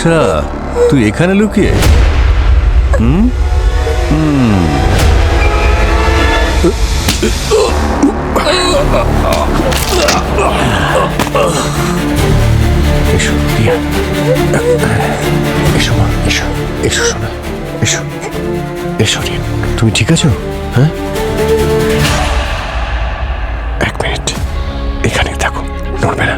আচ্ছা, তুই এখানে লুকিয়ে? এসো রিয়া, এসো মা, এসো এসো শোনা, এসো এসো রিয়া, তুমি ঠিক আছো? হ্যাঁ, এক মিনিট এখানে থাকো, নড়বে না।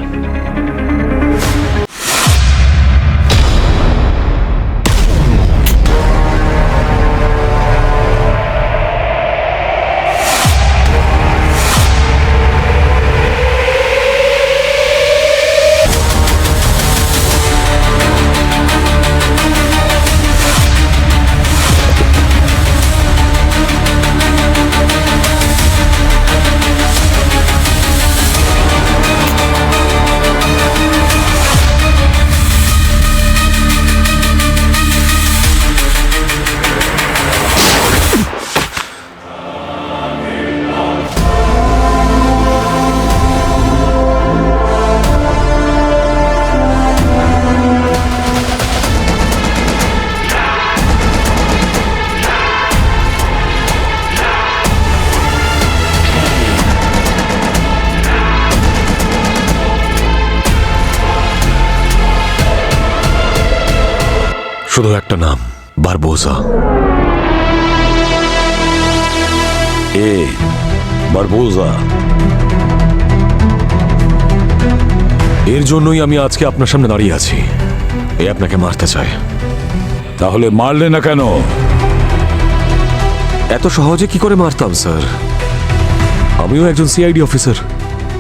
শুধু একটা নাম, বারবোসা। বারবোসা, এর জন্যই আমি আজকে আপনার সামনে দাঁড়িয়ে আছি। এ আপনাকে মারতে চায়। তাহলে মারলে না কেন? এত সহজে কি করে মারতাম স্যার? আমিও একজন সিআইডি অফিসার।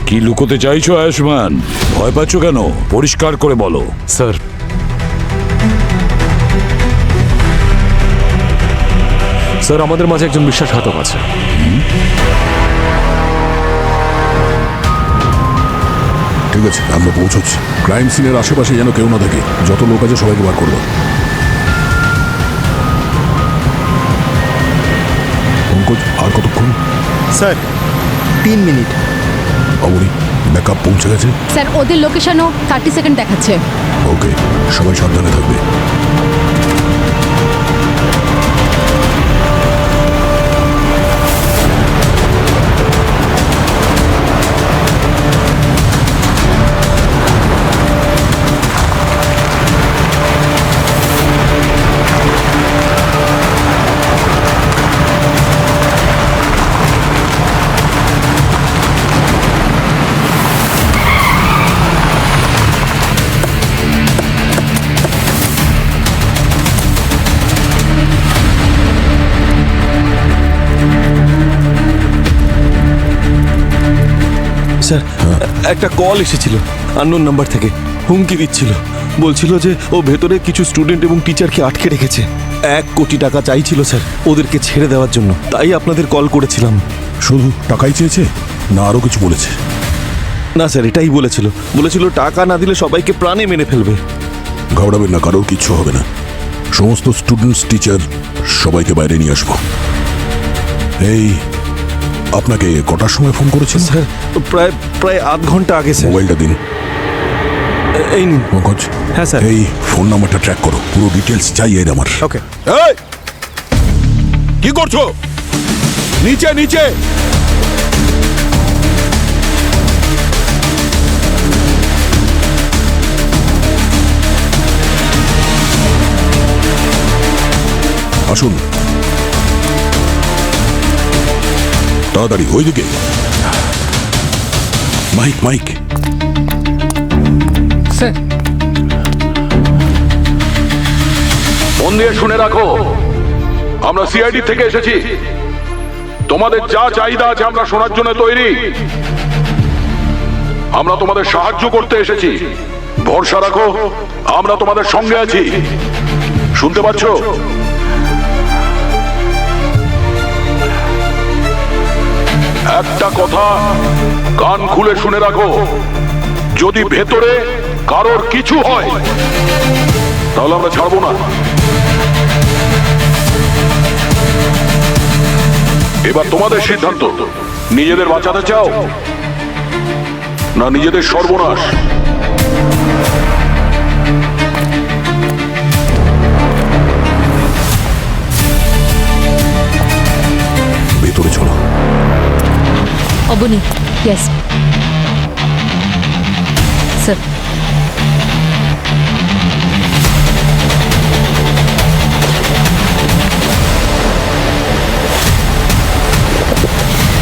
কি লুকোতে চাইছো আয়ুষ্মান? ভয় পাচ্ছ কেন? পরিষ্কার করে বলো। স্যার, আমাদের মাঝে একজন বিশ্বাসঘাতক আছে। ঠিক আছে, আমরা পৌঁছচ্ছি। ক্রাইম সিনের আশেপাশে যেন কেউ না থাকে। যত লোক আছে সবাইকে বার করবো। পঙ্কজ, আর কতক্ষণ? Sir 3 minute. অবনী, ব্যাকআপ পৌঁছে গেছে? স্যার, ওদের লোকেশনও 30 সেকেন্ড দেখাচ্ছে। ওকে, সবাই সাবধানে থাকবে। স্যার, একটা কল এসেছিল আননোন নাম্বার থেকে। হুমকি দিচ্ছিল, বলছিল যে ও ভেতরে কিছু স্টুডেন্ট এবং টিচারকে আটকে রেখেছে। 1 কোটি টাকা চাইছিল স্যার ওদেরকে ছেড়ে দেওয়ার জন্য। তাই আপনাদের কল করেছিলাম। শুধু টাকাই চেয়েছে না আরো কিছু বলেছে? না স্যার, এটাই বলেছিল টাকা না দিলে সবাইকে প্রাণে মেরে ফেলবে। ঘাবড়াবেন না, কারোর কিচ্ছু হবে না। সমস্ত স্টুডেন্টস, টিচার সবাইকে বাইরে নিয়ে আসবো। এই, আপনাকে কটার সময় ফোন করেছে? স্যার, প্রায় আধ ঘন্টা আগে স্যার। মোবাইলটা দিন। এই নিন। পঙ্কজ, হ্যাঁ স্যার। এই ফোন নাম্বারটা ট্র্যাক করো, পুরো ডিটেলস চাই এর আমার। ওকে। এই, কি করছো? নিচে নিচে। আসুন তাড়াতাড়ি, ওইদিকে। Mic mic. স্যার, মন দিয়ে শুনে রাখো, আমরা সিআইডি থেকে এসেছি। তোমাদের যা চাহিদা আছে আমরা শোনার জন্য তৈরি। আমরা তোমাদের সাহায্য করতে এসেছি। ভরসা রাখো, আমরা তোমাদের সঙ্গে আছি। শুনতে পাচ্ছ? একটা কথা কান খুলে শুনে রাখো, যদি ভেতরে কারোর কিছু হয় তাহলে আমরা ছাড়বো না। এবার তোমাদের সিদ্ধান্ত, নিজেদের বাঁচাতে চাও না নিজেদের সর্বনাশ? Abani, yes sir.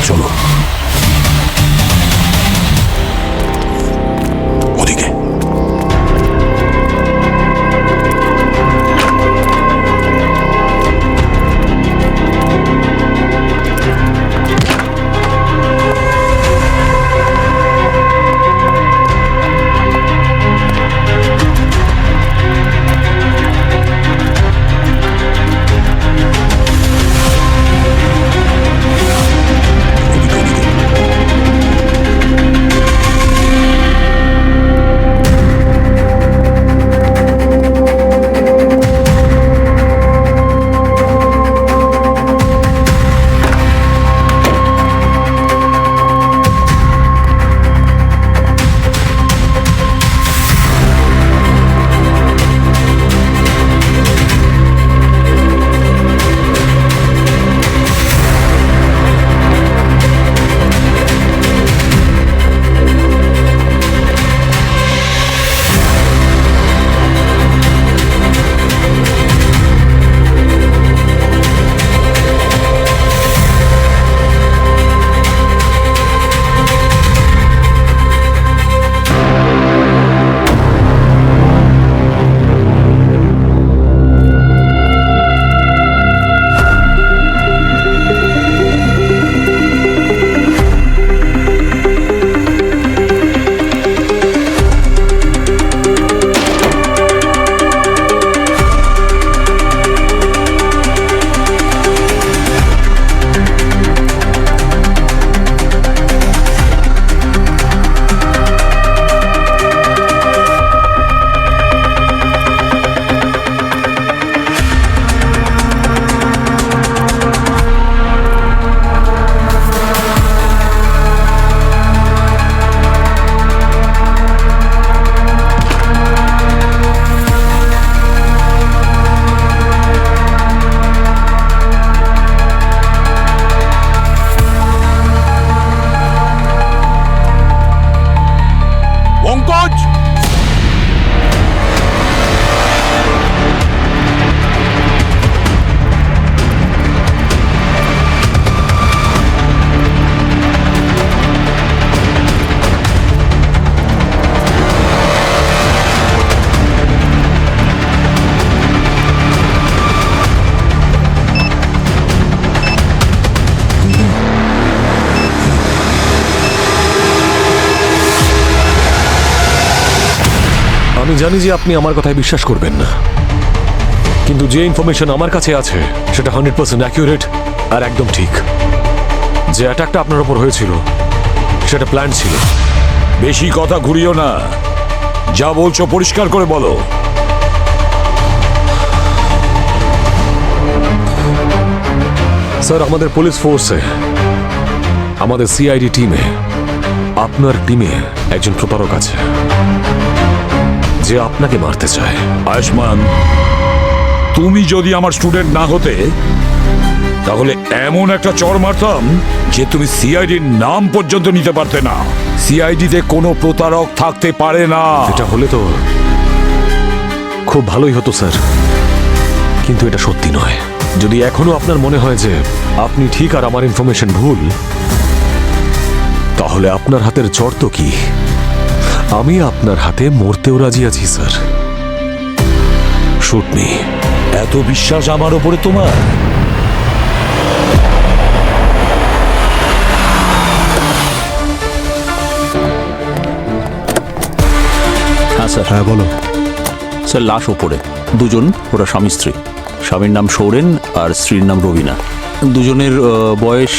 চলো ওদিকে। ওদিকে, ওদিকে। পঙ্কজ, আমি জানি যে আপনি আমার কথায় বিশ্বাস করবেন না, কিন্তু যে ইনফরমেশন আমার কাছে আছে সেটা 100% অ্যাকিউরেট আর একদম ঠিক। যে অ্যাটাকটা আপনার উপর হয়েছিল সেটা প্ল্যান ছিল। বেশি কথা ঘুরিও না, যা বলছো পরিষ্কার করে বলো। স্যার, আমাদের পুলিশ ফোর্সে, আমাদের সিআইডি টিমে, আপনার টিমে একজন প্রতারক আছে যে আপনাকে মারতে চায়। আয়ুষ্মান, তুমি যদি আমার স্টুডেন্ট না হতে তাহলে এমন একটা চড় মারতাম যে তুমি সিআইডির নাম পর্যন্ত নিতে পারতে না। সিআইডিতে কোনো প্রতারক থাকতে পারে না। এটা হলে তো খুব ভালোই হতো স্যার, কিন্তু এটা সত্যি নয়। যদি এখনো আপনার মনে হয় যে আপনি ঠিক আর আমার ইনফরমেশন ভুল, তাহলে আপনার হাতের চড় তো কি, আমি আপনার হাতে মরতেও রাজি আছি স্যার। Shoot me. এত বিশ্বাস আমার ওপরে তোমার? হ্যাঁ স্যার। হ্যাঁ বলো। স্যার, লাশ ওপরে, দুজন, ওরা স্বামী স্ত্রী। স্বামীর নাম সৌরেন আর স্ত্রীর নাম রবিনা। দুজনের বয়স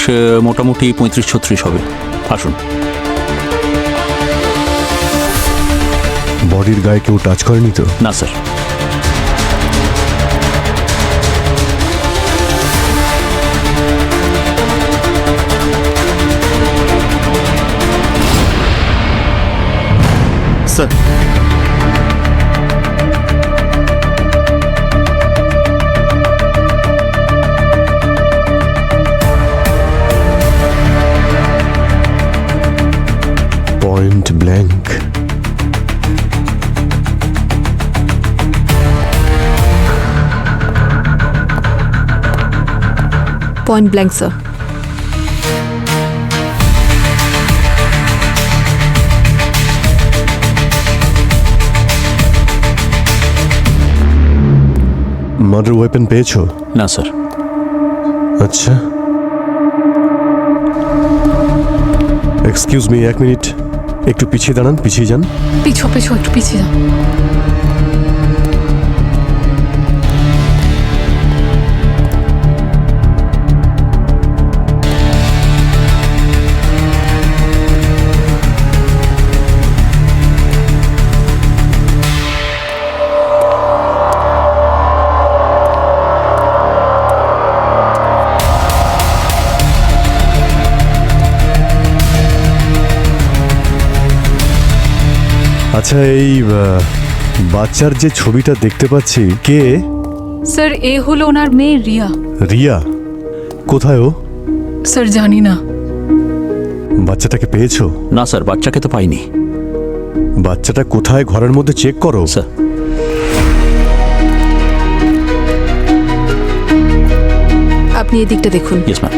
মোটামুটি 35-36 হবে। আসুন। বডির গায়ে কেউ টাচ করেনি তো? না sir. Sir, point blank sir. Murder weapon পেয়েছো? না স্যার। আচ্ছা, এক্সকিউজ মি, 1 মিনিট একটু পিছিয়ে দাঁড়ান, পিছিয়ে যান। পিছু পিছু একটু পিছিয়ে যাও। আচ্ছা, এই বাচ্চার যে ছবিটা দেখতে পাচ্ছি, কে? স্যার এ হলো ওনার মেয়ে রিয়া। রিয়া? কোথায় ও? স্যার জানি না। বাচ্চাটাকে পেয়েছো? না স্যার, বাচ্চাকে তো পাইনি। বাচ্চাটা কোথায় ঘরের মধ্যে চেক করো। স্যার আপনি এদিকটা দেখুন। Yes ma'am.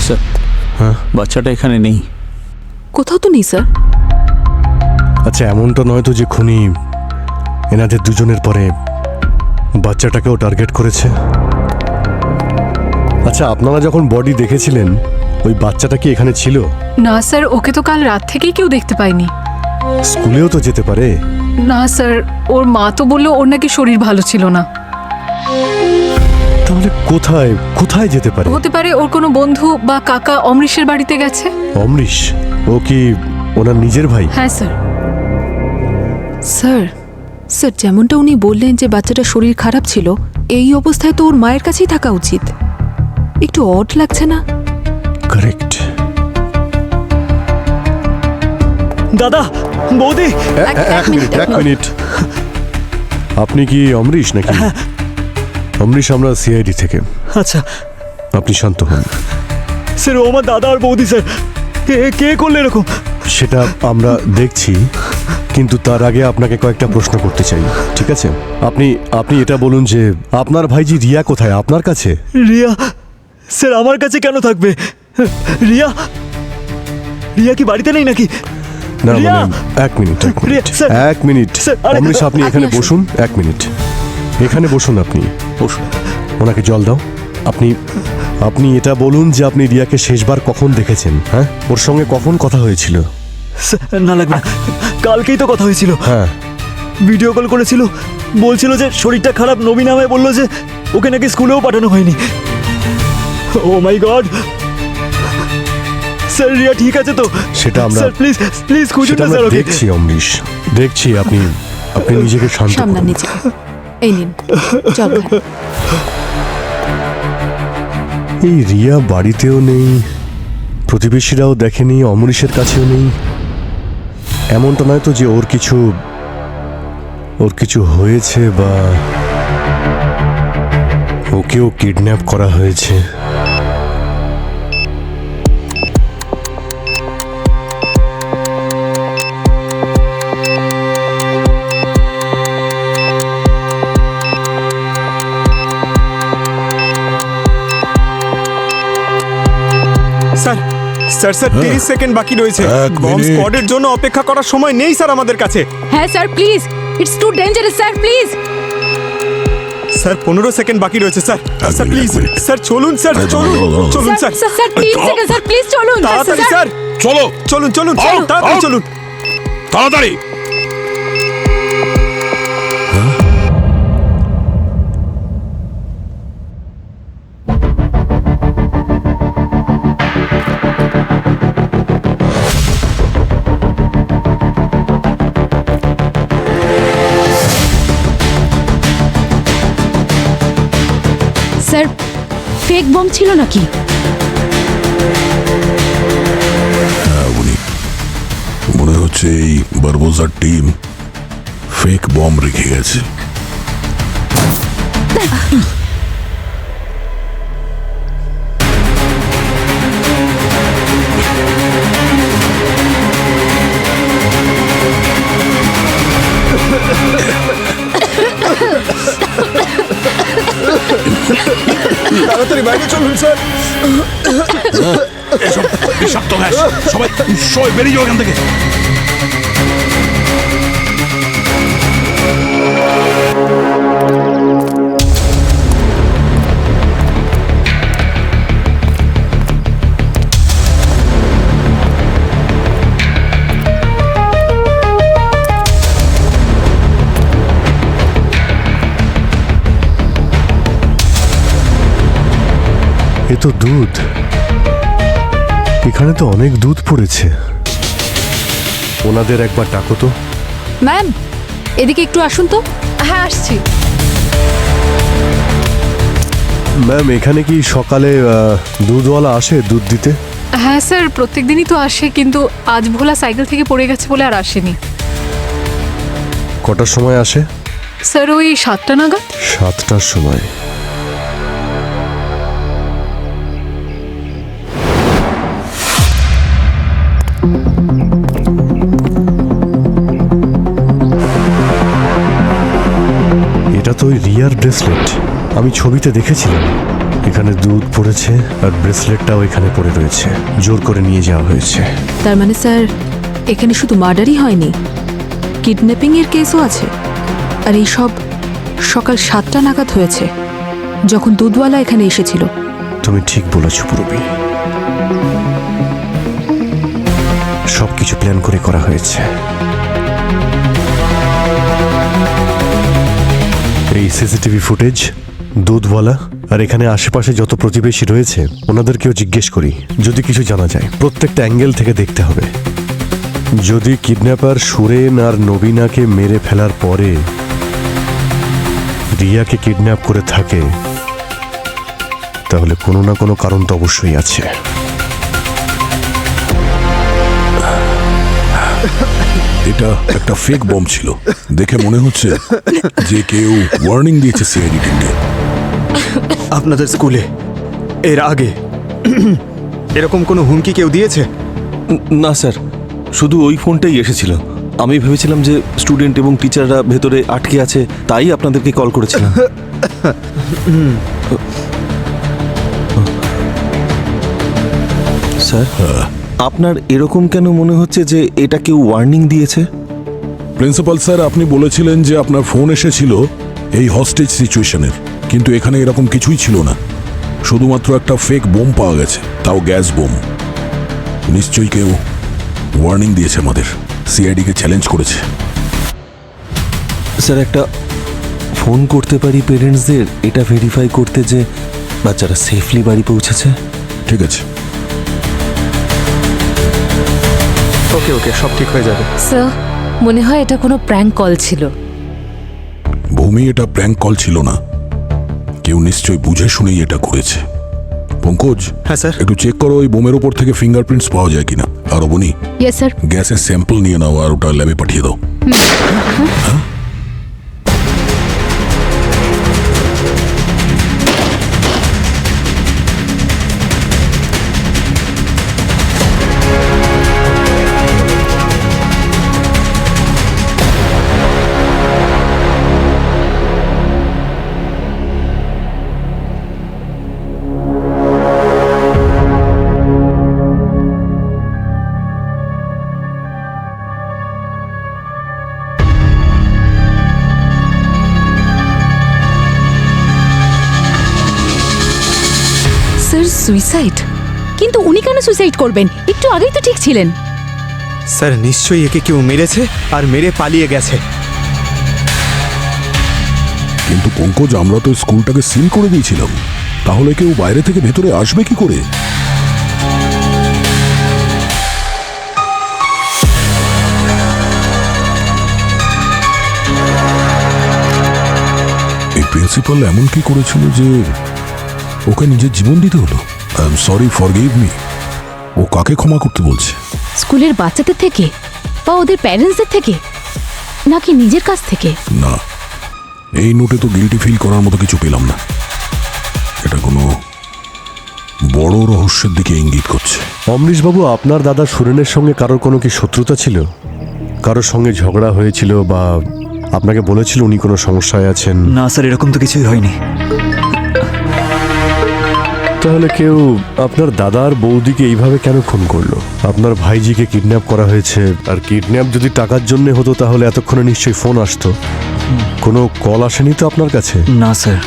স্যার বাচ্চাটা এখানে নেই। কোথাও তো নেই স্যার। আচ্ছা, এমনটা নয় তো যে খুনি এনাদের দুজনের পরে বাচ্চাটাকেও টার্গেট করেছে? আচ্ছা, আপনারা যখন বডি দেখেছিলেন ওই বাচ্চাটা কি এখানে ছিল? না স্যার, ওকে তো কাল রাত থেকেই কেউ দেখতে পায়নি। স্কুলেও তো যেতে পারে। না স্যার, ওর মা তো বললো ওর নাকি শরীর ভালো ছিল না। তাহলে কোথায় কোথায় যেতে পারে? হতে পারে ওর কোনো বন্ধু বা কাকা অমৃশের বাড়িতে গেছে। অমৃশ? ও কি ওনার নিজের ভাই? হ্যাঁ স্যার। স্যার স্যার যেমনটা উনি বললেন যে বাচ্চাটার শরীর খারাপ ছিল, এই অবস্থায় তো ওর মায়ের কাছেই থাকা উচিত। একটু অড লাগছে না? কারেক্ট। দাদা, বৌদি, এক মিনিট। আপনি কি অমৃশ নাকি? অমৃশ, আমরা সিআইডি থেকে। আচ্ছা আপনি শান্ত হন। স্যার, ও আমার দাদা আর বৌদি স্যার। কে করলে এরকম? সেটা আমরা দেখছি, কিন্তু তার আগে আপনাকে কয়েকটা প্রশ্ন করতে চাই, ঠিক আছে? আপনি এটা বলুন যে আপনার ভাইজি রিয়া কোথায়? আপনার কাছে? রিয়া? স্যার আমার কাছে কেন থাকবে? রিয়া রিয়া কি বাড়িতে নেই নাকি? না রিয়া! এক মিনিট স্যার, এক মিনিট স্যার, অমৃশ, আপনি এখানে আপনি আসুন। বসুন। 1 মিনিট এখানে বসুন। আপনি বসুন। ওনাকে জল দাও। আপনি এটা বলুন যে আপনি রিয়াকে শেষবার কখন দেখেছেন? হ্যাঁ, ওর সঙ্গে কখন কথা হয়েছিল? না লাগবে না, কালকেই তো কথা হয়েছিল। হ্যাঁ, ভিডিও কল করেছিল, বলছিল যে শরীরটা খারাপ। নবীন আমায় বললো যে ওকে নাকি স্কুলেও পাঠানো হয়নি। ও মাই গড! স্যার রিয়া ঠিক আছে তো? সেটা আমরা স্যার প্লিজ প্লিজ খুঁজুন সেটা না আমরা স্যার ওকে। দেখছি অমৃশ, দেখছি। আপনি নিজেকে শান্ত সামলান করুন। নিজেকে। এই নিন জল খান। এই রিয়া বাড়িতেও নেই, প্রতিবেশীরাও দেখেনি, অমৃশের কাছেও নেই। এমনটা নয় তো যে ওর কিছু হয়েছে বা ওকেও কিডন্যাপ করা হয়েছে? স্যার স্যার স্যার 30 সেকেন্ড বাকি রয়েছে। এক বম মিনিট। স্কোয়াডের জন্য অপেক্ষা করার সময় নেই স্যার আমাদের কাছে। হ্যাঁ sir please, it's too dangerous sir, please. Sir 15 second বাকি রয়েছে স্যার। স্যার মিনিট, প্লিজ এক মিনিট। স্যার চলুন স্যার, চলুন চলুন sir. Sir sir 3 second sir, please চলুন। তাড়াতাড়ি স্যার, চলো চলুন চলুন আউট, চলুন, তাড়াতাড়ি আউট। চলুন। তাড়াতাড়ি। বম ছিল নাকি? হ্যাঁ উনি, মনে হচ্ছে এই বারবোজার টিম ফেক বম রেখে গেছে। তাড়াতাড়ি বাইরে চলুন স্যার। বিষাক্ত গ্যাস, সবাই সবাই বেরিয়ে যাও এখান থেকে। এ তো দুধ, এখানে তো অনেক দুধ পড়েছে। ওনাদের একবার ডাকো তো। ম্যাম, এদিকে একটু আসুন তো। হ্যাঁ আসছি। ম্যাম, এখানে কি সকালে দুধওয়ালা আসে দুধ দিতে? হ্যাঁ স্যার, প্রত্যেক দিনই তো আসে, কিন্তু আজ ভোলা সাইকেল থেকে পড়ে গেছে বলে আর আসেনি। কটার সময় আসে? স্যার ওই 7টা নাগাদ। 7টার সময়। এটা তো ওই রিয়ার ব্রেসলেট, আমি ছবিতে দেখেছিলাম। এখানে দুধ পড়েছে আর ব্রেসলেটটাও এখানে পড়ে রয়েছে, জোর করে নিয়ে যাওয়া হয়েছে। তার মানে স্যার, এখানে শুধু মার্ডারই হয়নি, কিডন্যাপিং এর কেসও আছে। আর এই সব সকাল 7টা নাগাদ হয়েছে, যখন দুধওয়ালা এখানে এসেছিল। তুমি ঠিক বলেছ পুরবী, সবকিছু প্ল্যান করে করা হয়েছে। এই সিসিটিভি ফুটেজ, দুধওয়ালা আর এখানে আশেপাশে যত প্রতিবেশী রয়েছে ওনাদেরকেও জিজ্ঞেস করি, যদি কিছু জানা যায়। প্রত্যেকটা অ্যাঙ্গেল থেকে দেখতে হবে। যদি কিডন্যাপার সুরেন আর নবীনাকে মেরে ফেলার পরে রিয়াকে কিডন্যাপ করে থাকে, তাহলে কোনো না কোনো কারণ তো অবশ্যই আছে। এটা একটা ফেক বম ছিল, দেখে মনে হচ্ছে যে কেউ ওয়ার্নিং দিয়েছে সিআইডি টিমকে। আপনাদের স্কুলে এর আগে এরকম কোনো হুমকি কেউ দিয়েছে? না স্যার, শুধু ওই ফোনটাই এসেছিল। আমি ভেবেছিলাম যে স্টুডেন্ট এবং টিচাররা ভেতরে আটকে আছে, তাই আপনাদেরকে কল করেছিলাম। স্যার, আপনার এরকম কেন মনে হচ্ছে যে এটা কেউ ওয়ার্নিং দিয়েছে? প্রিন্সিপাল স্যার, আপনি বলেছিলেন যে আপনার ফোন এসেছিল এই হস্টেজ সিচুয়েশনের, কিন্তু এখানে এরকম কিছুই ছিল না। শুধুমাত্র একটা ফেক বোম পাওয়া গেছে, তাও গ্যাস বোম। নিশ্চয়ই কেউ ওয়ার্নিং দিয়েছে আমাদের, সিআইডিকে চ্যালেঞ্জ করেছে। স্যার, একটা ফোন করতে পারি পেরেন্টসদের, এটা ভেরিফাই করতে যে বাচ্চারা সেফলি বাড়ি পৌঁছেছে। ঠিক আছে। ওকে ওকে, সব ঠিক হয়ে যাবে। স্যার, মনে হয় এটা কোনো প্র্যাঙ্ক কল ছিল। ভূমি, এটা প্র্যাঙ্ক কল ছিল না, কেউ নিশ্চয়ই বুঝে শুনেই এটা করেছে। পঙ্কজ, হ্যাঁ স্যার। একটু চেক করো ওই বোমের উপর থেকে ফিঙ্গারপ্রিন্টস পাওয়া যায় কিনা। আর অবনী, ইয়েস স্যার। গ্যাসের স্যাম্পল নিয়ে নাও আর ওটা ল্যাবে পাঠিয়ে দাও। হ্যাঁ? Sir, suicide? কিন্তু উনি কেন সুইসাইড করবেন? একটু আগেই তো ঠিক ছিলেন। স্যার, নিশ্চয়ই একে কেউ মেরেছে আর মেরে পালিয়ে গেছে। কিন্তু পঙ্কজ, আমরা তো স্কুলটাকে সিল করে দিয়েছিলাম, তাহলে কেউ বাইরে থেকে ভেতরে আসবে কি করে? এই প্রিন্সিপাল এমন কি করেছিল যে ওকে নিজের জীবন দিতে হলো। I am sorry, forgive me. ও কাকে ক্ষমা করতে বলছে? স্কুলের বাচ্চাদের থেকে বা ওদের প্যারেন্টসদের থেকে, নাকি নিজের কাছ থেকে? না, এই নোটে তো গিল্টি ফিল করার মতো কিছু পেলাম না। এটা কোনো বড় রহস্যের দিকে ইঙ্গিত করছে। অমরিশবাবু, আপনার দাদা সুরেনের সঙ্গে কারোর কোনো কি শত্রুতা ছিল? কারোর সঙ্গে ঝগড়া হয়েছিল বা আপনাকে বলেছিল উনি কোনো সমস্যায় আছেন? না স্যার, এরকম তো কিছুই হয়নি। তাহলে কেউ আপনার দাদার বৌদিকে এইভাবে কেন খুন করলো? আপনার ভাইজিকে কিডন্যাপ করা হয়েছে, আর কিডন্যাপ যদি টাকার জন্য হতো তাহলে এতক্ষণে নিশ্চয়ই ফোন আসতো। কোনো কল আসেনি তো আপনার কাছে? না স্যার।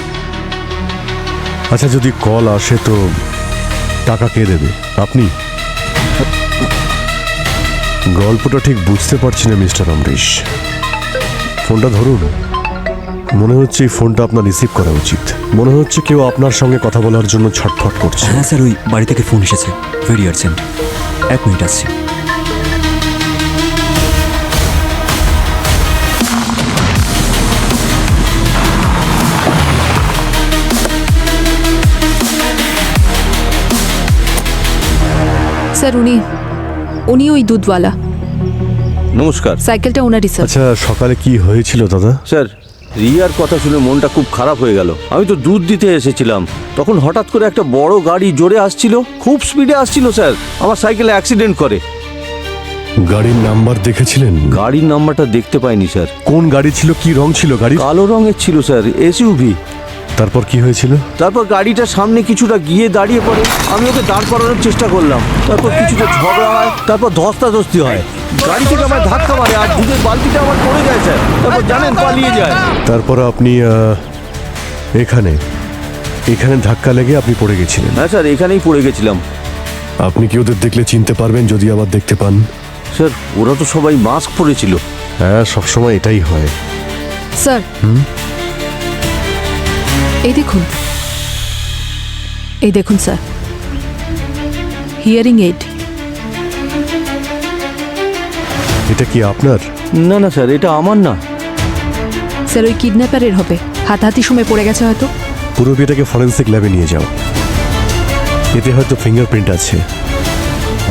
আচ্ছা, যদি কল আসে তো টাকা কে দেবে? আপনি? গল্পটা ঠিক বুঝতে পারছি না মিস্টার অমরিশ। ফোনটা ধরুন। মনে হচ্ছে এই ফোনটা আপনার রিসিভ করা উচিত। মনে হচ্ছে কেউ আপনার সঙ্গে কথা বলার জন্য ছটফট করছে। হ্যাঁ স্যার, ওই বাড়ি থেকে ফোন এসেছে, ভেরি আর্জেন্ট। 1 মিনিট আসছি। স্যার উনি ওই দুধওয়ালা। নমস্কার সাইকেলটা ওনারই স্যার। আচ্ছা, সকালে কি হয়েছিল দাদা? স্যার। রিয়ার কথা শুনে মনটা খুব খারাপ হয়ে গেল। আমি তো দুধ দিতে এসেছিলাম, তখন হঠাৎ করে একটা বড় গাড়ি জোরে আসছিল, খুব স্পিডে আসছিল স্যার। আমার সাইকেলে অ্যাক্সিডেন্ট করে। গাড়ির নাম্বার দেখেছিলেন? গাড়ির নাম্বারটা দেখতে পাইনি স্যার। কোন গাড়ি ছিল, কি রং ছিল গাড়ি? কালো রঙের ছিল স্যার, এসইউভি। তারপর কি হয়েছিল? তারপর গাড়িটা সামনে কিছুটা গিয়ে দাঁড়িয়ে পড়ে। আমি ওকে দাঁড় করানোর চেষ্টা করলাম, তারপর কিছুটা ঝগড়া হয়, তারপর ধস্তাধস্তি হয়। গাড়ি থেকে আমার ধাক্কা মারে আর দুধের বালতিটা আমার পড়ে যায় স্যার। তারপর জানেন, পালিয়ে যায়। তারপর আপনি এখানে ধাক্কা লেগে আপনি পড়ে গেছিলেন? হ্যাঁ স্যার, এখানেই পড়ে গেছিলাম। আপনি কি ওদের দেখলে চিনতে পারবেন যদি আবার দেখতে পান? স্যার, ওরা তো সবাই মাস্ক পরেছিল। হ্যাঁ, সবসময় এটাই হয়। স্যার, এই দেখুন স্যার, হিয়ারিং এইড। এটা কি আপনার? না না স্যার, এটা আমার না। স্যার, ওই কিডন্যাপারের হবে, হাতাহাতি সময় পড়ে গেছে হয়তো। পুরো বিয়েটাকে ফরেন্সিক ল্যাবে নিয়ে যাও, এতে হয়তো ফিঙ্গারপ্রিন্ট আছে।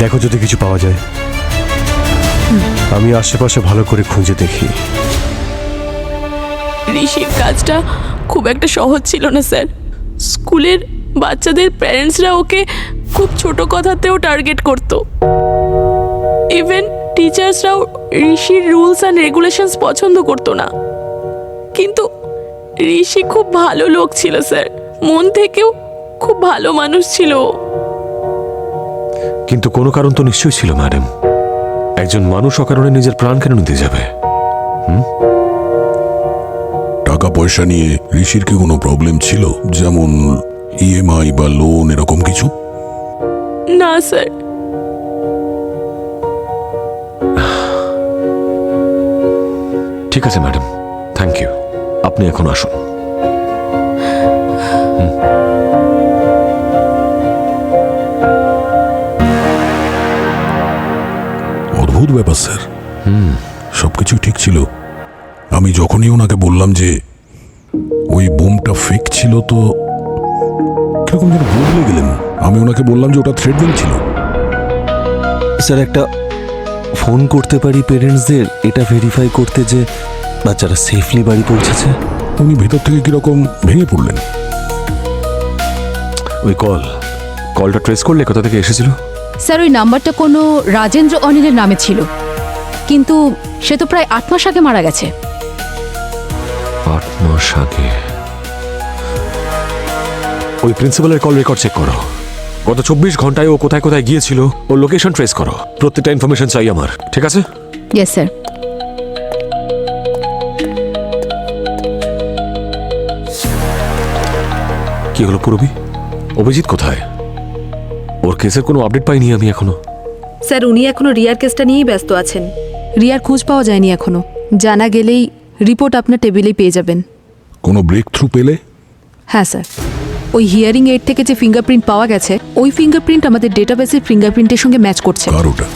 দেখো যদি কিছু পাওয়া যায়। আমি আশেপাশে ভালো করে খুঁজে দেখি। ঋষির কাজটা খুব একটা সহজ ছিল না স্যার। স্কুলের বাচ্চাদের প্যারেন্টসরা ওকে খুব ছোট কথাতেও টার্গেট করতো। ইভেন টিচার্সরাও ঋষির রুলস অ্যান্ড রেগুলেশনস পছন্দ করতো না। কিন্তু ঋষি খুব ভালো লোক ছিল স্যার, মন থেকেও খুব ভালো মানুষ ছিল। কিন্তু কোনো কারণ তো নিশ্চয়ই ছিল ম্যাডাম। একজন মানুষ অকারণে নিজের প্রাণ কেন নিতে যাবে? টাকা পয়সা নিয়ে ঋষির কি কোনো প্রবলেম ছিল, যেমন ইএমআই বা লোন এরকম কিছু? না স্যার। ঠিক আছে ম্যাডাম, থ্যাংক ইউ। আপনি এখন আসুন। অদ্ভুত ব্যাপার স্যার। সবকিছু ঠিক ছিল। আমি যখনই ওনাকে বললাম যে ওই বোমটা ফেক ছিল, তো কিরকম যেন বদলে গেলেন। আমি ওনাকে বললাম যে ওটা থ্রেটনিং ছিল। স্যার, একটা ফোন করতে পারি পেরেন্টসদের, এটা ভেরিফাই করতে যে বাচ্চারা সেফলি বাড়ি পৌঁছেছে? উনি ভেতর থেকে কিরকম ভেঙে পড়লেন। ওই কলটা ট্রেস করলে কোথা থেকে এসেছিল? স্যার, ওই নাম্বারটা কোনো রাজেন্দ্র অনিলের নামে ছিল, কিন্তু সে তো প্রায় 8 মাস আগে মারা গেছে। 8 মাস আগে? ওই প্রিন্সিপালের কল রেকর্ড চেক করো। গত 24 ঘন্টায় ও কোথায় কোথায় গিয়েছিল ওর লোকেশন ট্রেস করো। প্রত্যেকটা ইনফরমেশন চাই আমার, ঠিক আছে? Yes sir. কি হলো পুরবি? অভিজিৎ কোথায়? ওর কেসের কোনো আপডেট পাইনি আমি এখনো। স্যার, উনি এখনো রিয়ার কেসটা নিয়েই ব্যস্ত আছেন। রিয়ার খোঁজ পাওয়া যায়নি এখনো। জানা গেলেই রিপোর্ট আপনার টেবিলেই পেয়ে যাবেন। কোনো ব্রেক থ্রু পেলে? হ্যাঁ স্যার, ওই হিয়ারিং এইড থেকে যে ফিঙ্গারপ্রিন্ট পাওয়া গেছে, ওই ফিঙ্গারপ্রিন্ট আমাদের ডেটাবেসের ফিঙ্গারপ্রিন্টের সঙ্গে ম্যাচ করছে। কার ওটা?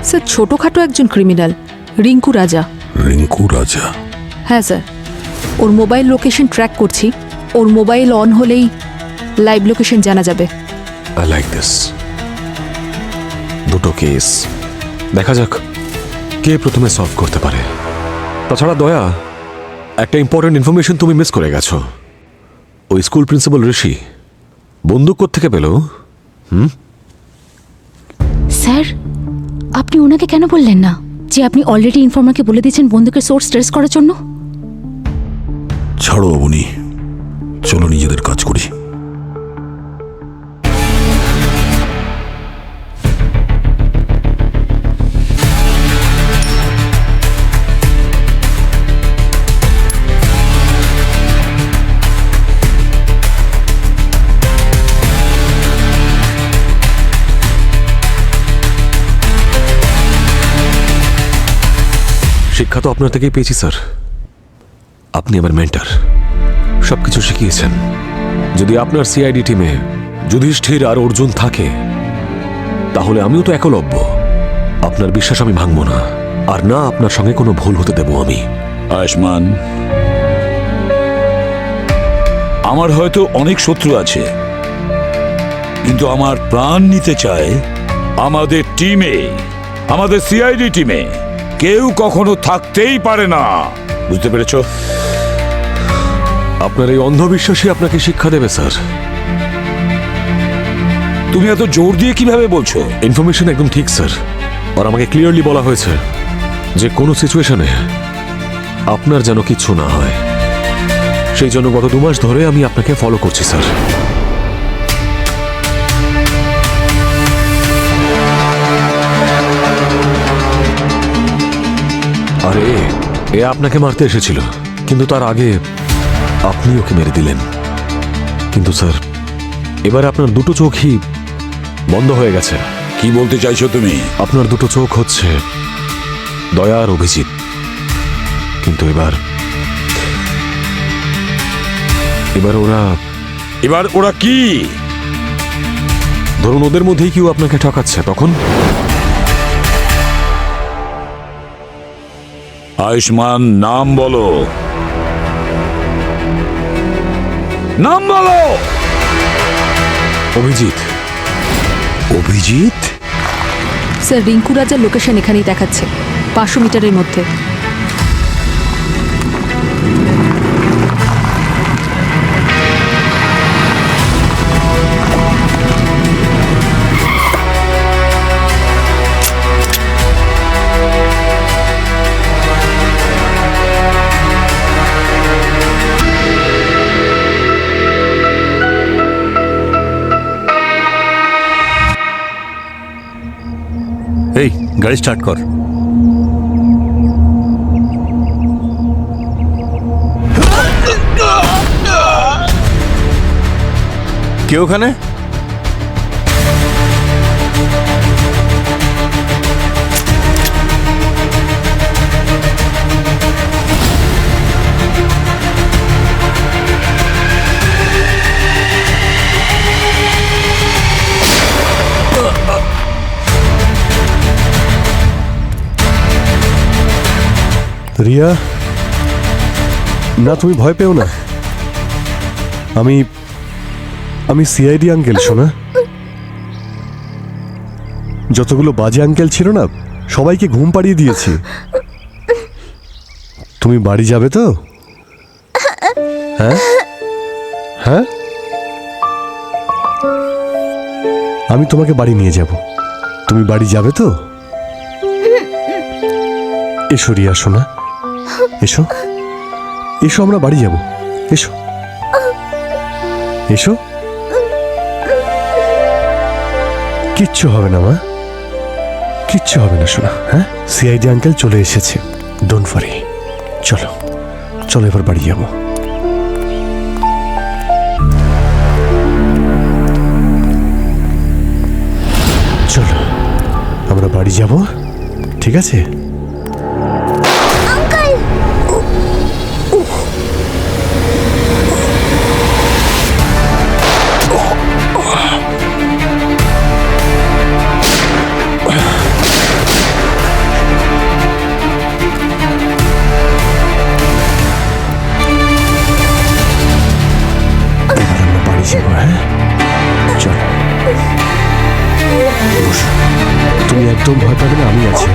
স্যার, ছোটখাটো একজন ক্রিমিনাল, রিঙ্কু রাজা। রিঙ্কু রাজা? হ্যাঁ স্যার, ওর মোবাইল লোকেশন ট্র্যাক করছি। ওর মোবাইল অন হলেই লাইভ লোকেশন জানা যাবে। I like this. দুটো কেস, দেখা যাক কে প্রথমে সলভ করতে পারে। তাছাড়া দয়া, একটা ইম্পর্টেন্ট ইনফরমেশন তুমি মিস করে গেছো। ওই স্কুল প্রিন্সিপাল ঋষি বন্দুক থেকে পেল? স্যার, আপনি ওনাকে কেন বললেন না যে আপনি অলরেডি ইনফর্মারকে বলে দিয়েছেন বন্দুকের সোর্স ট্রেস করার জন্য? ছাড়ো অবনী, চলো নিজেদের কাজ করি। শিক্ষা তো আপনার থেকেই পেয়েছি স্যার। আপনি আমার মেন্টর, সবকিছু শিখিয়েছেন। যদি আপনার সিআইডি টিমে যুধিষ্ঠির আর অর্জুন থাকে, তাহলে আমিও তো একলব্য। আপনার বিশ্বাস আমি ভাঙব না, আর না আপনার সঙ্গে কোনো ভুল হতে দেব আমি। আয়ুষ্মান, আমার হয়তো অনেক শত্রু আছে, কিন্তু আমার প্রাণ নিতে চায় আমাদের টিমে, আমাদের সিআইডি টিমে কেউ কখনো থাকতেই পারে না। বুঝতে পেরেছ? আপনার এই অন্ধবিশ্বাসই আপনাকে শিক্ষা দেবে স্যার। তুমি এত জোর দিয়ে কিভাবে বলছো? ইনফরমেশন একদম ঠিক স্যার, আর আমাকে ক্লিয়ারলি বলা হয়েছে যে কোনো সিচুয়েশনে আপনার যেন কিচ্ছু না হয়। সেই জন্য গত 2 মাস ধরে আমি আপনাকে ফলো করছি স্যার। আরে এ আপনাকে মারতে এসেছিল, কিন্তু তার আগে আপনি ওকে মেরে দিলেন। কিন্তু স্যার, এবার আপনার দুটো চোখই বন্ধ হয়ে গেছে। কি বলতে চাইছো তুমি? আপনার দুটো চোখ হচ্ছে দয়া আর অভিজিৎ, কিন্তু এবার ওরা কি? ধরুন ওদের মধ্যেই কেউ আপনাকে ঠকাচ্ছে, তখন আয়ুষ্মান, নাম বলো, নাম বলো। অভিজিৎ। অভিজিৎ? স্যার, রিঙ্কু রাজার লোকেশন এখানেই দেখাচ্ছে, 500 মিটারের মধ্যে। এই গাড়ি স্টার্ট কর। কে ওখানে? রিয়া, না তুমি ভয় পেও না। আমি সিআইডি আঙ্কেল, শোনা। যতগুলো বাজে আঙ্কেল ছিল না, সবাইকে ঘুম পাড়িয়ে দিয়েছি। তুমি বাড়ি যাবে তো? হ্যাঁ হ্যাঁ, আমি তোমাকে বাড়ি নিয়ে যাব। তুমি বাড়ি যাবে তো? এসো রিয়া শোনা, এসো এসো, আমরা বাড়ি যাব। এসো এসো, কিচ্ছু হবে না মা, কিচ্ছু হবে না শোনা। হ্যাঁ, সিআইডি আঙ্কেল চলে এসেছে, ডোন্ট ওয়ারি। চলো চলো, এবার বাড়ি যাব। চলো আমরা বাড়ি যাব, ঠিক আছে? এবার আমরা বাড়ি যাবো, হ্যাঁ? একদম ভয় পাবে না, আমি আছি।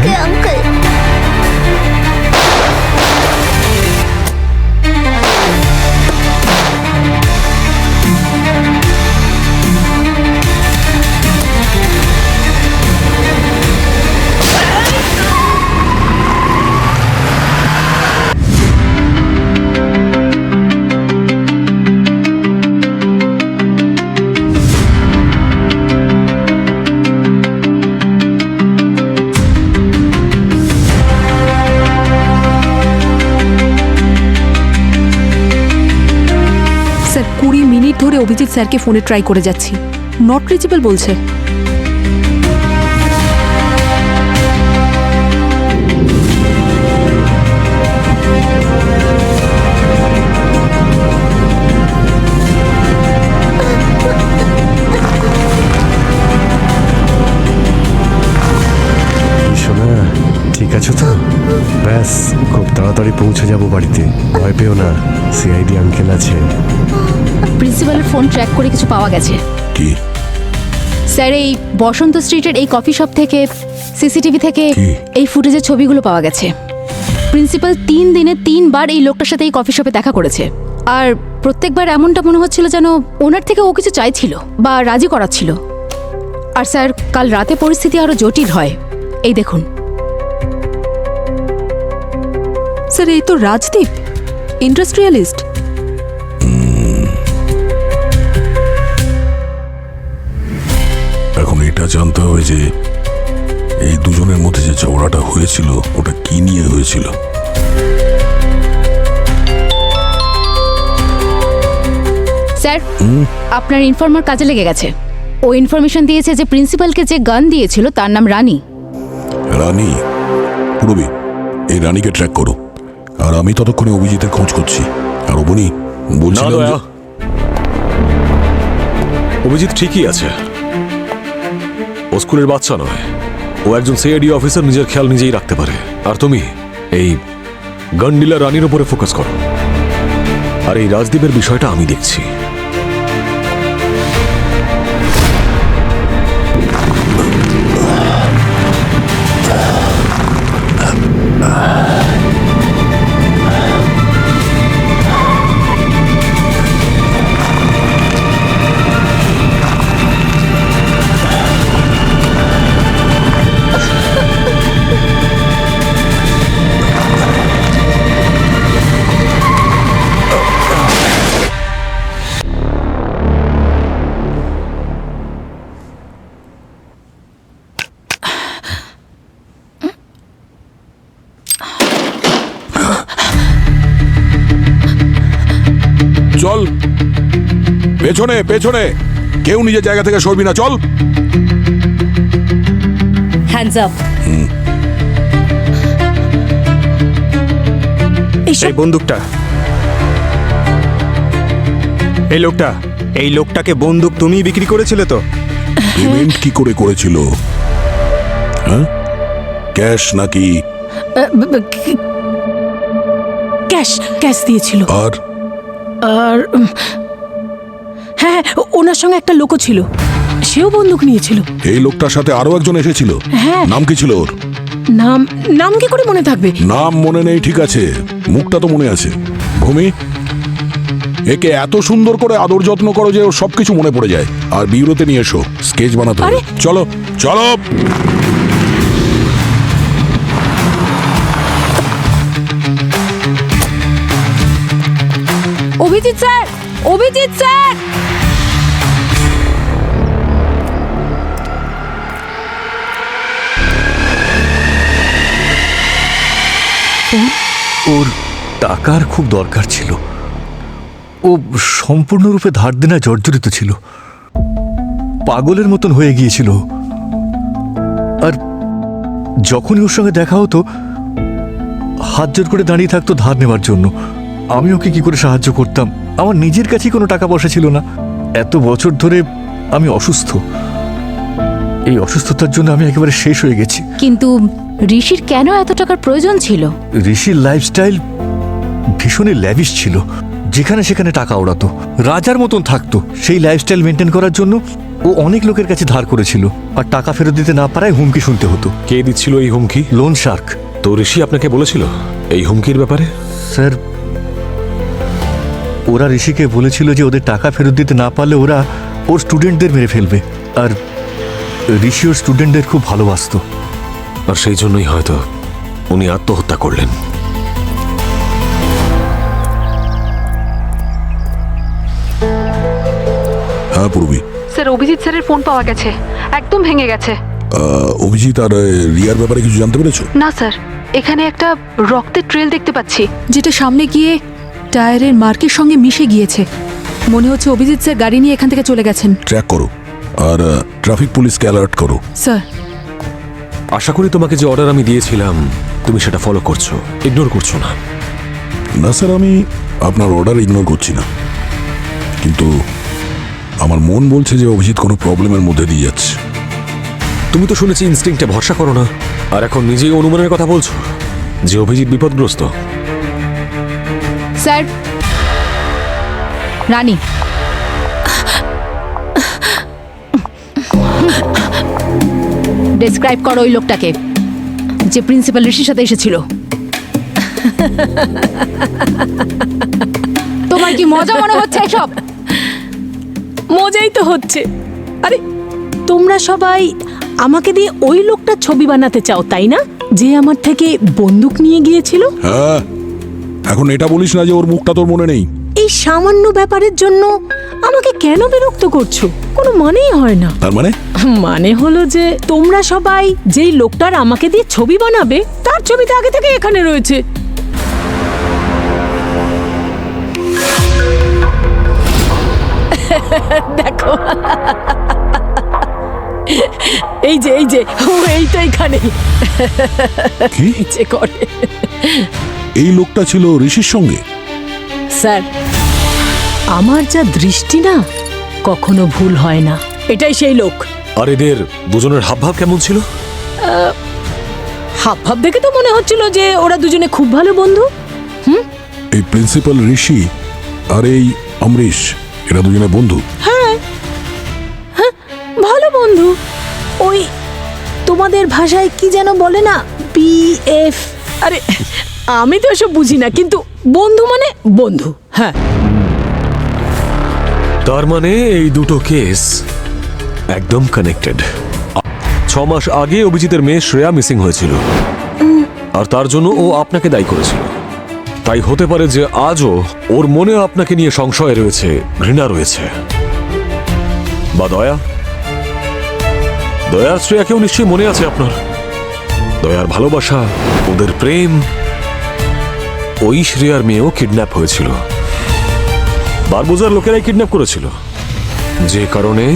স্যার 20 মিনিট ধরে অভিজিৎ স্যারকে ফোনে ট্রাই করে যাচ্ছি, নট রিচেবল বলছে। শোনা, ঠিক আছো তো? ব্যাস, খুব তাড়াতাড়ি পৌঁছে যাব বাড়িতে, ভয় পেও না, সিআইডি আঙ্কেল আছে। প্রিন্সিপালের ফোন ট্র্যাক করে কিছু পাওয়া গেছে। কি? স্যার, এই বসন্ত স্ট্রিটের এই কফি শপ থেকে, সিসিটিভি থেকে কি? এই ফুটেজের ছবিগুলো পাওয়া গেছে। প্রিন্সিপাল 3 দিনে 3 বার এই লোকটার সাথে এই কফি শপে দেখা করেছে, আর প্রত্যেকবার এমনটা মনে হচ্ছিল যেন ওনার থেকে ও কিছু চাইছিল বা রাজি করাচ্ছিল। আর স্যার, কাল রাতে পরিস্থিতি আরো জটিল হয়। এই দেখুন স্যার, এই তো রাজদীপ, ইন্ডাস্ট্রিয়ালিস্ট। এখন এটা জানতে হবে যে এই দুজনের মধ্যে যে ঝগড়াটা হয়েছিল ওটা কি নিয়ে হয়েছিল। স্যার, আপনার ইনফর্মার কাজে লেগে গেছে। ও ইনফরমেশন দিয়েছে যে প্রিন্সিপালকে যে গান দিয়েছিল তার নাম রানী। রানী? পুরবি, এই রানীকে ট্র্যাক করো, আর আমি ততক্ষণে অভিজিতের খোঁজ করছি। আর অবনী না বলছিলাম দয়া, অভিজিৎ ঠিকই আছে। ও স্কুলের বাচ্চা নয়, ও একজন সিআইডি অফিসার, নিজের খেয়াল নিজেই রাখতে পারে। আর তুমি এই গন্ডিলা রানীর উপরে ফোকাস করো, আর এই রাজদীপের বিষয়টা আমি দেখছি। চল পেছনে পেছনে, কেউ নিজের জায়গা থেকে সরবি না, চল। Hands up. এই বন্দুকটা, এই লোকটাকে বন্দুক তুমি বিক্রি করেছিলে তো? পেমেন্ট কি করে করেছিল? হ্যাঁ, ক্যাশ নাকি? ক্যাশ দিয়েছিল। আর আর হ্যাঁ, ওনার সঙ্গে একটা লোকও ছিল, সেও বন্দুক নিয়েছিল। এই লোকটার সাথে আরো একজন এসেছিল। হ্যাঁ। নাম কি ছিল ওর? নাম কি করে মনে থাকবে? নাম মনে নেই, ঠিক আছে, মুখটা তো মনে আছে। ভূমি, একে এত সুন্দর করে আদর যত্ন করো যে ওর সবকিছু মনে পড়ে যায়। আর বিউরোতে নিয়ে এসো, স্কেচ বানাতে হবে। চলো চলো। Abhijit sir, Abhijit sir! ওর টাকার খুব দরকার ছিল, ও সম্পূর্ণরূপে ধার দেনায় জর্জরিত ছিল, পাগলের মতন হয়ে গিয়েছিল। আর যখনই ওর সঙ্গে দেখা হতো হাত জোর করে দাঁড়িয়ে থাকতো ধার নেওয়ার জন্য। আমি ওকে কি করে সাহায্য করতাম? আমার নিজের কাছেই কোনো টাকা পয়সা ছিল না। এত বছর ধরে আমি অসুস্থ, এই অসুস্থতার জন্য আমি একেবারে শেষ হয়ে গেছি। কিন্তু ঋষির কেন এত টাকার প্রয়োজন ছিল? ঋষির লাইফস্টাইল ভীষণই ল্যাভিশ ছিল, যেখানে সেখানে টাকা ওড়াতো, রাজার মতন থাকতো। সেই লাইফস্টাইল মেনটেন করার জন্য ও অনেক লোকের কাছে ধার করেছিল আর টাকা ফেরত দিতে না পারায় হুমকি শুনতে হতো। কে দিচ্ছিল এই হুমকি? Loan Shark. তো ঋষি আপনাকে বলেছিল এই হুমকির ব্যাপারে? স্যার, ওরা ঋষিকে বলেছিল যে ওদের টাকা ফেরত দিতে না পারলে ওরা ওর স্টুডেন্টদের মেরে ফেলবে, আর ঋষি ওর স্টুডেন্টদের খুব ভালোবাসতো। আর সেই জন্যই হয়তো উনি আত্মহত্যা করলেন। হ্যাঁ পূর্বী, স্যার অভিজিৎ স্যারের ফোন পাওয়া গেছে, একদম ভেঙে গেছে। অভিজিৎ আর রিয়ার ব্যাপারে কিছু জানতে পেরেছো? না স্যার, এখানে একটা রক্তের ট্রেল দেখতে পাচ্ছি, যেটা সামনে গিয়ে টায়ারের মার্কের সঙ্গে মিশে গিয়েছে। মনে হচ্ছে অভিজিৎ স্যার গাড়ি নিয়ে এখান থেকে চলে গেছেন। ট্র্যাক করো আর ট্রাফিক পুলিশকে অ্যালার্ট করো। স্যার, আশা করি তোমাকে যে অর্ডার আমি দিয়েছিলাম তুমি সেটা ফলো করছো, ইগনোর করছো না। না স্যার, আমি আপনার অর্ডার ইগনোর করছি না, কিন্তু আমার মন বলছে যে অভিজিৎ কোনো প্রবলেমের মধ্যে দিয়ে যাচ্ছে। তুমি তো শুনেছি ইনস্টিংক্টে ভরসা করো না, আর এখন নিজেই অনুমানের কথা বলছো যে অভিজিৎ বিপদগ্রস্ত। স্যার, রানী, ডেসক্রাইব করো ওই লোকটাকে যে প্রিন্সিপাল ঋষির সাথে এসেছিল। তোমার কি মজা মনে হচ্ছে এসব? মজাই তো হচ্ছে। আরে তোমরা সবাই আমাকে দিয়ে ওই লোকটার ছবি বানাতে চাও, তাই না? যে আমার থেকে বন্দুক নিয়ে গিয়েছিল। হ্যাঁ, এখন এটা বলিস না যে ওর মুখটা তোর মনে নেই। এই সামান্য ব্যাপারের জন্য আমাকে কেন বিরক্ত করছো? কোনো মানেই হয় না। তার মানে? মানে হলো যে তোমরা সবাই যেই লোকটার আমাকে দিয়ে ছবি বানাবে তার ছবিটা আগে থেকে এখানে রয়েছে। দেখো, এই যে ও এই তো এখানে কি যে করে। এই লোকটা ছিল ঋষির সঙ্গে? স্যার, আমার যা দৃষ্টি না, কখনো ভুল হয় না। এটাই সেই লোক। আর এদের দুজনের হাবভাব কেমন ছিল? হাবভাব দেখে তো মনে হচ্ছিল যে ওরা দুজনে খুব ভালো বন্ধু। এই প্রিন্সিপাল ঋষি আর এই অমরিশ, এরা দুজনে বন্ধু? হ্যাঁ, ভালো বন্ধু। ওই তোমাদের ভাষায় কি যেন বলে না, বিএফ। আরে আমি তো এসব বুঝি না, কিন্তু বন্ধু মানে বন্ধু। হ্যাঁ, তার মানে এই দুটো কেস একদম কানেক্টেড। 6 মাস আগে অভিজিতের মেয়ে শ্রেয়া মিসিং হয়েছিল, আর তার জন্য ও আপনাকে দায়ী করেছিল। তাই হতে পারে যে আজও ওর মনে আপনাকে নিয়ে সংশয় রয়েছে, ঘৃণা রয়েছে, বা দয়া। দয়ার শ্রেয়াকেও নিশ্চয়ই মনে আছে আপনার। দয়ার ভালোবাসা, ওদের প্রেম। ওই শ্রেয়ার মেয়েও কিডন্যাপ হয়েছিল, বারবোজার লোকেরাই কিডন্যাপ করেছিল, যে কারণে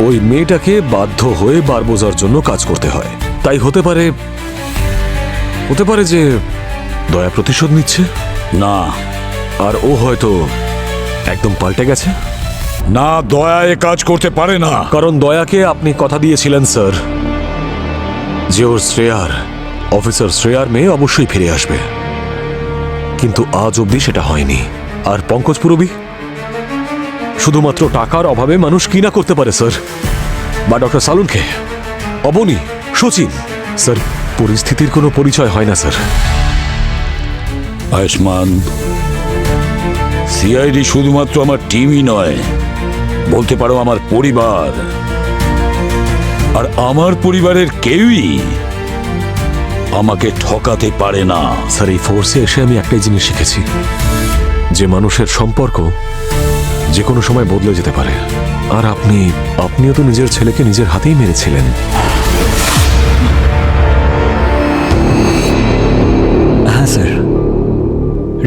ওই মেয়েটাকে বাধ্য হয়ে বারবোজার জন্য কাজ করতে হয়। তাই হতে পারে যে দয়া প্রতিশোধ নিচ্ছে। না, আর ও হয়তো একদম পাল্টে গেছে। না, দয়া এ কাজ করতে পারে না। কারণ দয়াকে আপনি কথা দিয়েছিলেন স্যার যে ওর অফিসার শ্রেয়ার মেয়ে অবশ্যই ফিরে আসবে, কিন্তু আজ অবধি সেটা হয়নি। আর পঙ্কজ পুরবী, শুধুমাত্র টাকার অভাবে মানুষ কি না করতে পারে স্যার। বা ডক্টর সালুনকে, অবনী, সচিন। স্যার, পরিস্থিতির কোনো পরিচয় হয় না স্যার। আয়ুষ্মান, সিআইডি শুধুমাত্র আমার টিমই নয়, বলতে পারো আমার পরিবার। আর আমার পরিবারের কেউই আমাকে ঠকাতে পারে না। স্যার, এই ফোর্সে এসে আমি একটাই জিনিস শিখেছি, যে মানুষের সম্পর্ক যে কোনো সময় বদলে যেতে পারে। আর আপনিও তো নিজের ছেলেকে নিজের হাতেই মেরেছিলেন। হ্যাঁ স্যার,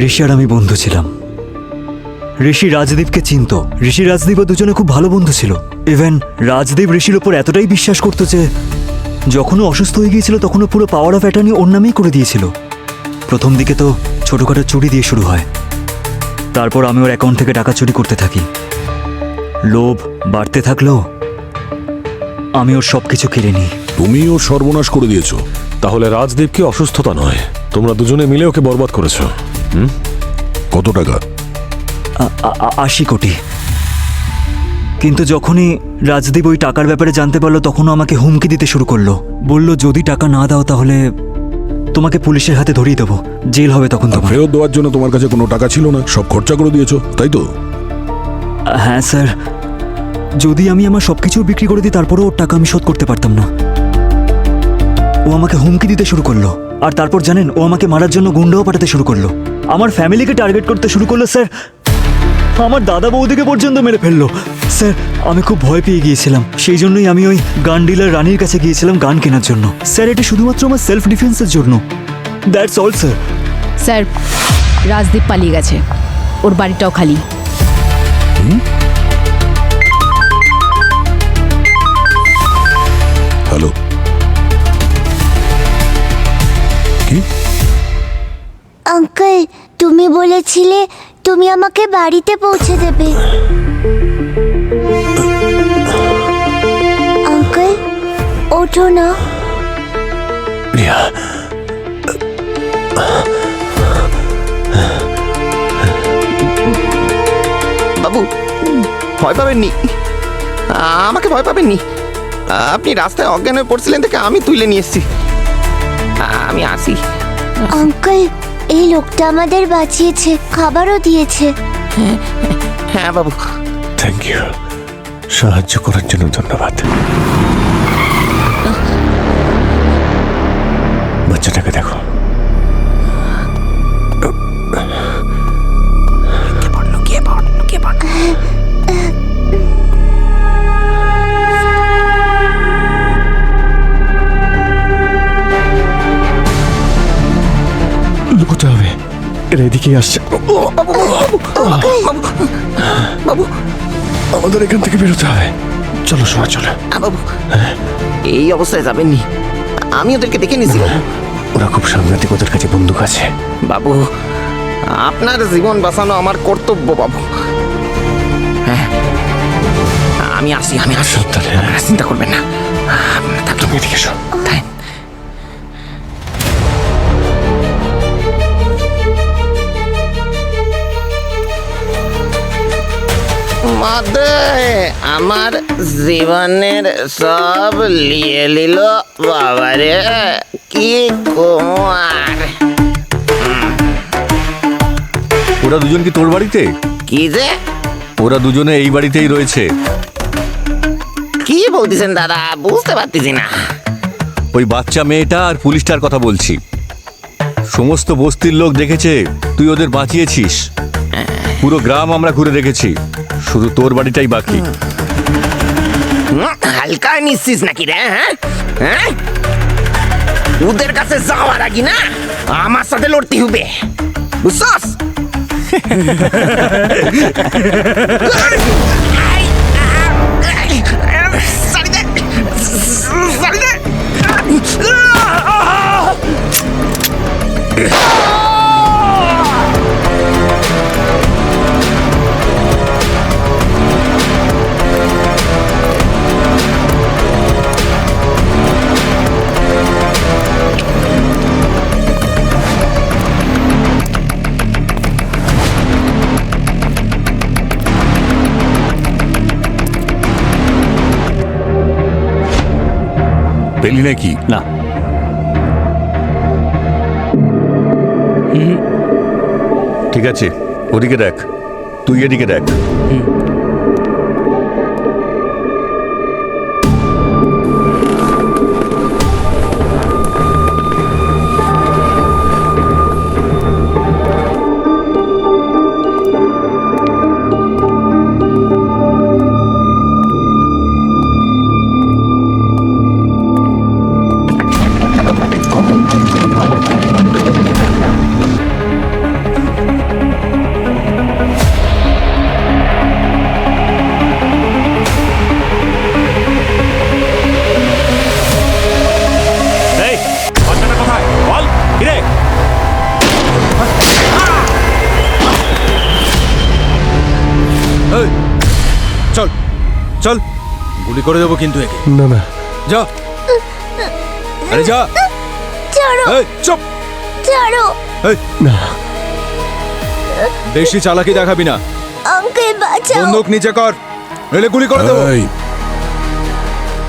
ঋষি আর আমি বন্ধু ছিলাম। ঋষি রাজদীপকে চিনত, ঋষি রাজদীপও দুজনে খুব ভালো বন্ধু ছিল। ইভেন রাজদীপ ঋষির ওপর এতটাই বিশ্বাস করতো যে যখনও অসুস্থ হয়ে গিয়েছিল তখনও পুরো পাওয়ার অফ অ্যাটর্নি ওর নামেই করে দিয়েছিল। প্রথম দিকে তো ছোটোখাটো চুরি দিয়ে শুরু হয়, তারপর আমি ওর অ্যাকাউন্ট থেকে টাকা চুরি করতে থাকি। লোভ বাড়তে থাকলো, আমি ওর সব কিছু কেড়ে নিই। তুমি ওর সর্বনাশ করে দিয়েছো। তাহলে রাজদীপকে অসুস্থতা নয়, তোমরা দুজনে মিলে ওকে বরবাদ করেছো। কত টাকা? 80 কোটি। কিন্তু যখনই রাজদীপ ওই টাকার ব্যাপারে জানতে পারলো তখনও আমাকে হুমকি দিতে শুরু করলো। বলল যদি টাকা না দাও তাহলে তোমাকে পুলিশের হাতে ধরিয়ে দেবো, জেল হবে তখন আর তোমার। ফেরত দেওয়ার জন্য তোমার কাছে কোনো টাকা ছিল না, সব খরচা করে দিয়েছো, তাই তো? হ্যাঁ স্যার, যদি আমি আমার সব কিছু বিক্রি করে দিই তারপরেও ওর টাকা আমি শোধ করতে পারতাম না। ও আমাকে হুমকি দিতে শুরু করলো, আর তারপর জানেন ও আমাকে মারার জন্য গুন্ডাও পাঠাতে শুরু করলো, আমার ফ্যামিলিকে টার্গেট করতে শুরু করলো স্যার, আমার দাদা বৌদিকে পর্যন্ত মেরে ফেললো। স্যার আমি খুব ভয় পেয়ে গিয়েছিলাম, সেই জন্যই আমি ওই গান ডিলার রানীর কাছে গিয়েছিলাম গান কেনার জন্য। স্যার এটা শুধুমাত্র আমার সেলফ ডিফেন্সের জন্য, that's all sir. Sir, Rajdeep পালিয়ে গেছে, ওর বাড়িটাও খালি। হ্যালো, কি? আঙ্কেল, তুমি বলেছিলে তুমি আমাকে বাড়িতে পৌঁছে দেবে। আঙ্কেল, ওঠো না। রিয়া, বাবু ভয় পাবেননি, আমাকে ভয় পাবেননি। আপনি রাস্তায় অজ্ঞান হয়ে পড়ছিলেন থেকে আমি তুলে নিয়ে এসেছি। আমি আসি। আঙ্কেল, এই লোকটা আমাদের বাঁচিয়েছে, খাবারও দিয়েছে। হ্যাঁ বাবু। থ্যাংক ইউ, সাহায্য করার জন্য ধন্যবাদ। বাচ্চাটাকে দেখো। লুকোতে হবে, এরা এদিকেই আসছে। বাবু আমাদের এখান থেকে বেরোতে হবে, চলো সোনা চলো। বাবু এই অবস্থায় যাবেননি, আমি ওদেরকে দেখে নিছি। ওরা খুব সাংঘাতিক, ওদের কাছে বন্দুক আছে। বাবু আপনার জীবন বাঁচানো আমার কর্তব্য বাবু। হ্যাঁ আমি আসি, আমি আসি, আপনারা চিন্তা করবেন না। তুমি এদিকে এসো। মাদে আমার জীবনের সব লিয়ে নিল বাবারে, কি কুমার। ওরা দুজন কি তোর বাড়িতে? কি যে ওরা দুজনে এই বাড়িতেই রয়েছে। কি বলতেছেন দাদা, বুঝতে পারতেছি না। ওই বাচ্চা মেয়েটা আর পুলিশটার কথা বলছি। সমস্ত বস্তির লোক দেখেছে তুই ওদের বাঁচিয়েছিস, পুরো গ্রাম আমরা ঘুরে দেখেছি, শুধু তোর বাড়িটাই বাকি। হালকা নিচ্ছিস নাকি রে? হ্যাঁ, ওদের কাছে যাওয়ার আগে না আমার সাথে লড়তে হবে, বুঝছস? পেলি নাকি? না, ঠিক আছে, ওদিকে দেখ, তুই এদিকে দেখ। চল চল, গুলি করে দেবো কিন্তু একে। না না, যা, আরে যা। ছাড়ো, এই চুপ, ছাড়ো। এই না, বেশি চালাকি দেখাবি না। আঙ্কেল বাঁচাও। বন্দুক নিচে কর, নইলে গুলি করে দেবো। এই,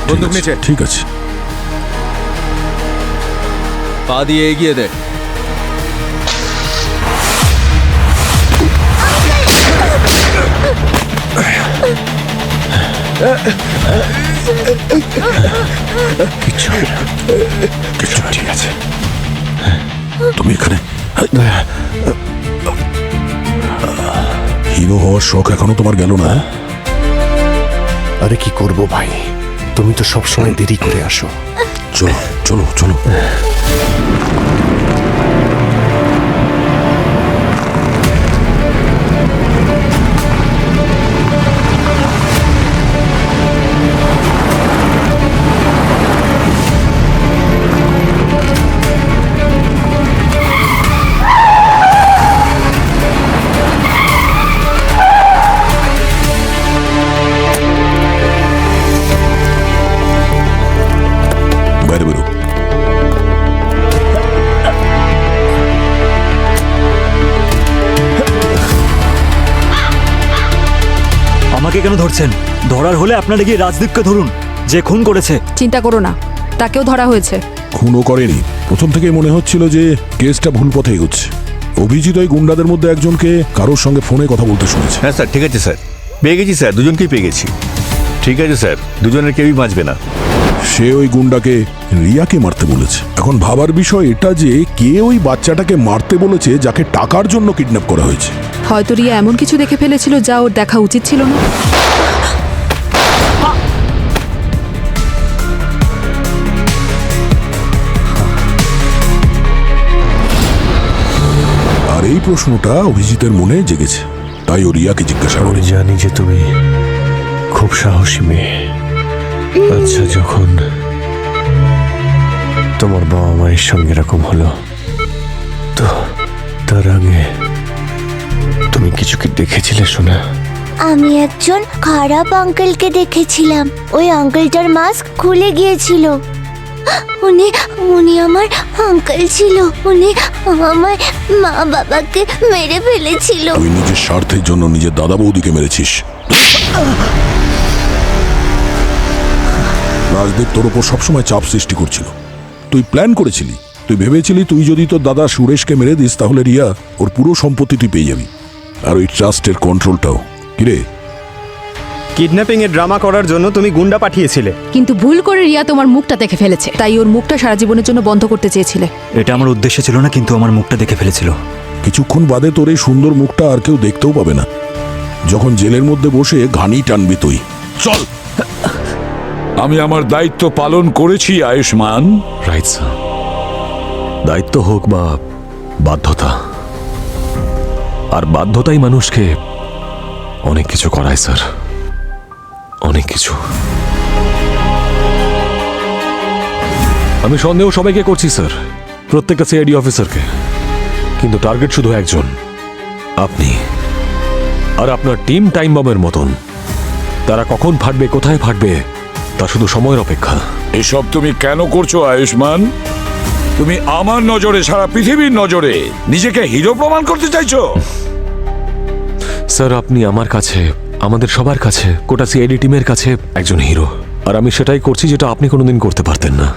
বন্দুক নিচে। ঠিক আছে। পা দিয়ে এগিয়ে দে। কিছু না, ঠিক আছে। তুমি এখানে হিরো হওয়ার শখ এখনো তোমার গেল না? আরে কি করব ভাই, তুমি তো সবসময় দেরি করে আসো। চলো চলো চলো। বাইরে বেরো। আমাকে কেন ধরছেন? ধরার হলে আপনারা গিয়ে রাজদীপকে ধরুন, যে খুন করেছে। চিন্তা করো না, তাকেও ধরা হয়েছে। খুনও করেনি। প্রথম থেকে মনে হচ্ছিল যে কেসটা ভুল পথে এগোচ্ছে। অভিজিৎ ওই গুন্ডাদের মধ্যে একজনকে কারোর সঙ্গে ফোনে কথা বলতে শুনেছে। হ্যাঁ স্যার, ঠিক আছে স্যার, পেয়ে গেছি স্যার, দুজনকেই পেয়ে গেছি। ঠিক আছে স্যার, দুজনের কেউই বাঁচবে না। সে ওই গুন্ডাকে রিয়াকে মারতে বলেছে। এখন ভাবার বিষয় এটা যে কে ওই বাচ্চাটাকে মারতে বলেছে যাকে টাকার জন্য কিডন্যাপ করা হয়েছে। হয়তো রিয়া এমন কিছু দেখে ফেলেছিল যা ওর দেখা উচিত ছিল না। আর এই প্রশ্নটা অভিজিতের মনে জেগেছে, তাই ও রিয়াকে জিজ্ঞাসা করে। জানি যে তুমি খুব সাহসী মেয়ে। আচ্ছা, যখন তোমার বাবা মায়ের সঙ্গে এরকম হলো, তো তার আগে তুমি কিছু কি দেখেছিলে শোনা? আমি একজন খারাপ আঙ্কেলকে দেখেছিলাম। ওই আঙ্কেলটার মাস্ক খুলে গিয়েছিল। উনি উনি আমার আঙ্কেল ছিল। উনি আমার মা বাবাকে মেরে ফেলেছিল। তুই নিজের স্বার্থের জন্য নিজের দাদা বৌদিকে মেরেছিস। রাজদীপ তোর ওপর সবসময় চাপ সৃষ্টি করছিল। তুই প্ল্যান করেছিলি, তুই ভেবেছিলি তুই যদি তোর দাদা সুরেশকে মেরে দিস তাহলে রিয়া ওর পুরো সম্পত্তি তুই পেয়ে যাবি, আর ওই ট্রাস্টের কন্ট্রোলটাও। কিরে, কিডন্যাপিং এর ড্রামা করার জন্য তুমি গুন্ডা পাঠিয়েছিলে। কিন্তু ভুল করে রিয়া তোমার মুখটা দেখে ফেলেছে, তাই ওর মুখটা সারা জীবনের জন্য বন্ধ করতে চেয়েছিলে। এটা আমার উদ্দেশ্য ছিল না, কিন্তু আমার মুখটা দেখে ফেলেছিল। কিছুক্ষণ বাদে তোর এই সুন্দর মুখটা আর কেউ দেখতেও পাবে না, যখন জেলের মধ্যে বসে ঘানি টানবি তুই। চল। আমি আমার দায়িত্ব পালন করেছি আয়ুষ্মান। রাইট স্যার, দায়িত্ব হোক বা বাধ্যতা, আর বাধ্যতাই মানুষকে অনেক কিছু করায় স্যার, অনেক কিছু। আমি সন্দেহ সবাইকে করছি স্যার, প্রত্যেকটা সিআইডি অফিসারকে, কিন্তু টার্গেট শুধু একজন, আপনি। আর আপনার টিম টাইম বমের মতন, তারা কখন ফাটবে, কোথায় ফাটবে, তা শুধু সময়ের অপেক্ষা। এসব তুমি কেন করছো আয়ুষ্মান? তুমি আমার নজরে, সারা পৃথিবীর নজরে নিজেকে হিরো প্রমাণ করতে চাইছো? স্যার, আপনি আমার কাছে, আমাদের সবার কাছে, গোটা সিআইডি টিমের কাছে একজন হিরো, আর আমি সেটাই করছি যেটা আপনি কোনোদিন করতে পারতেন না।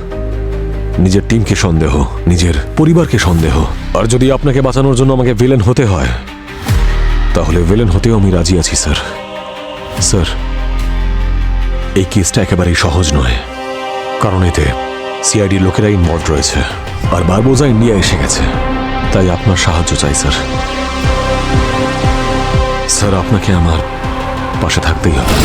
নিজের টিমকে সন্দেহ, নিজের পরিবারকে সন্দেহ। আর যদি আপনাকে বাঁচানোর জন্য আমাকে ভিলেন হতে হয়, তাহলে ভিলেন হতেও আমি রাজি আছি স্যার। স্যার, এই কেসটা একেবারেই সহজ নয়, কারণ এতে সিআইডির লোকেরা ইনভলভ রয়েছে, আর বারবোজা ইন্ডিয়া এসে গেছে, তাই আপনার সাহায্য চাই স্যার। স্যার, আপনাকে আমার পাশে থাকতেই হবে।